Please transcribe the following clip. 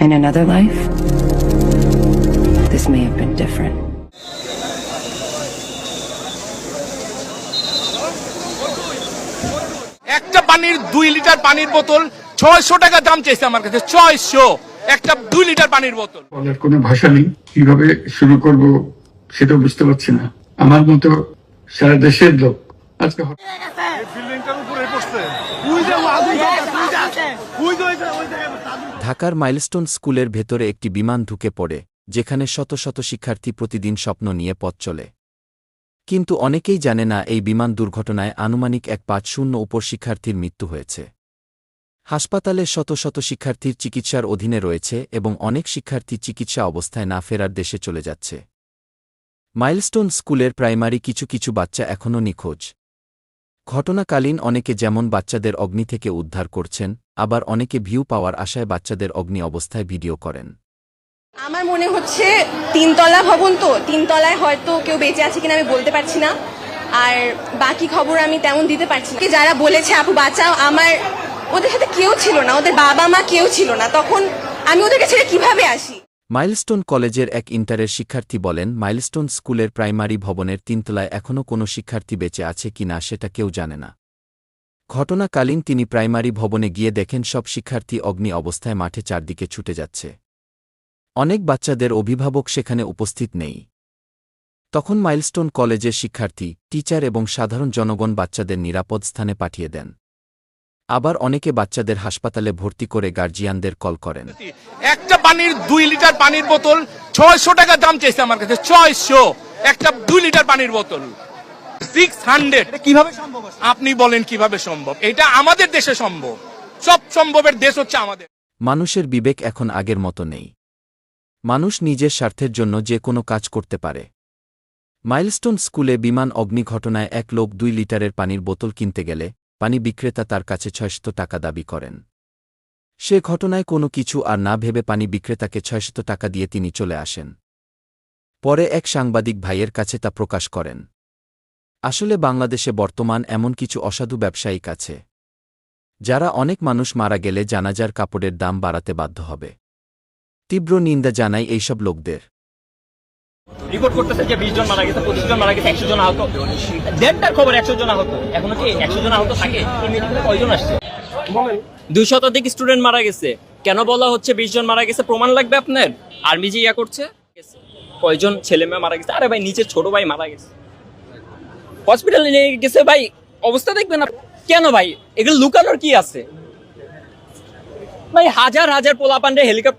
In another life, this may have been different. একটা পানির 2 litre পানির বোতল 600 টাকা দাম চাইছে আমার কাছে। 600 একটা 2 লিটার পানির বোতল। বলার কোনো ভাষা নেই, কিভাবে শুরু করব সেটাও বুঝতে পারছি না। আমার মতো সারা দেশের লোক আজকে ঢাকার মাইলস্টোন স্কুলের ভেতরে একটি বিমান ঢুকে পড়ে, যেখানে শত শত শিক্ষার্থী প্রতিদিন স্বপ্ন নিয়ে পথ চলে। কিন্তু অনেকেই জানে না এই বিমান দুর্ঘটনায় আনুমানিক 150 উপর শিক্ষার্থীর মৃত্যু হয়েছে। হাসপাতালে শত শত শিক্ষার্থীর চিকিৎসার অধীনে রয়েছে এবং অনেক শিক্ষার্থী চিকিৎসা অবস্থায় না ফেরার দেশে চলে যাচ্ছে। মাইলস্টোন স্কুলের প্রাইমারি কিছু কিছু বাচ্চা এখনও নিখোঁজ। ঘটনাকালীন অনেকে যেমন বাচ্চাদের অগ্নি থেকে উদ্ধার করছেন, আবার অনেকে ভিউ পাওয়ার আশায় বাচ্চাদের অগ্নি অবস্থায় ভিডিও করেন। আমার মনে হচ্ছে 3 তলা ভবন, তো 3 তলায় হয়তো কেউ বেঁচে আছে কিনা আমি বলতে পারছি না, আর বাকি খবর আমি তেমন দিতে পারছি না। যারা বলেছে আপু বাঁচাও, আমার ওদের সাথে কেউ ছিল না, ওদের বাবা মা কেউ ছিল না, তখন আমি ওদেরকে ছেড়ে কিভাবে আসি। মাইলস্টোন কলেজের এক ইন্টারের শিক্ষার্থী বলেন, মাইলস্টোন স্কুলের প্রাইমারি ভবনের 3 তলায় এখনও কোনো শিক্ষার্থী বেঁচে আছে কিনা সেটা কেউ জানে না। ঘটনাকালীন তিনি প্রাইমারি ভবনে গিয়ে দেখেন সব শিক্ষার্থী অগ্নি অবস্থায় মাঠে চারদিকে ছুটে যাচ্ছে। অনেক বাচ্চাদের অভিভাবক সেখানে উপস্থিত নেই। তখন মাইলস্টোন কলেজের শিক্ষার্থী, টিচার এবং সাধারণ জনগণ বাচ্চাদের নিরাপদ স্থানে পাঠিয়ে দেন। আবার অনেকে বাচ্চাদের হাসপাতালে ভর্তি করে গার্জিয়ানদের কল করেন। একটা পানির 2 লিটার পানির বোতল 600 টাকা দাম চাইছে আমার কাছে। 600 একটা 2 লিটার পানির বোতল 600। কিভাবে সম্ভব? আপনি বলেন কিভাবে সম্ভব? এটা আমাদের দেশে সম্ভব। সব সম্ভবের দেশ হচ্ছে আমাদের। মানুষের বিবেক এখন আগের মতো নেই। মানুষ নিজের স্বার্থের জন্য যে কোনো কাজ করতে পারে। মাইলস্টোন স্কুলে বিমান অগ্নি ঘটনায় এক লোক 2 লিটারের পানির বোতল কিনতে গেলে পানি বিক্রেতা তার কাছে 600 টাকা দাবি করেন। সে ঘটনায় কোনো কিছু আর না ভেবে পানি বিক্রেতাকে 600 টাকা দিয়ে তিনি চলে আসেন। পরে এক সাংবাদিক ভাইয়ের কাছে তা প্রকাশ করেন। আসলে বাংলাদেশে বর্তমান এমন কিছু অসাধু ব্যবসায়িক আছে, যারা অনেক মানুষ মারা গেলে জানাজার কাপড়ের দাম বাড়াতে বাধ্য হবে। তীব্র নিন্দা জানাই এইসব লোকদের। রিপোর্ট করতেছে যে 20 জন মারা গেছে, 25 জন মারা গেছে, 100 জন আহত। দেড়টার খবর 100 জন আহত। এখনো কি 100 জন আহত থাকে? এই মেডিকেলে কয়জন আসছে? 2 শতাধিক স্টুডেন্ট মারা গেছে। কেন বলা হচ্ছে 20 জন মারা গেছে? প্রমাণ লাগবে আপনার? আর্মি যে ইয়া করছে, কয়জন ছেলে মেয়ে মারা গেছে? আরে ভাই, নিচের ছোট ভাই মারা গেছে, হসপিটালে নিয়ে গেছে ভাই, অবস্থা দেখবেন না। কেন ভাই এগুলো লুকানোর কি আছে ভাই? হাজার হাজার পোলাপান্ডে হেলিকপ্টার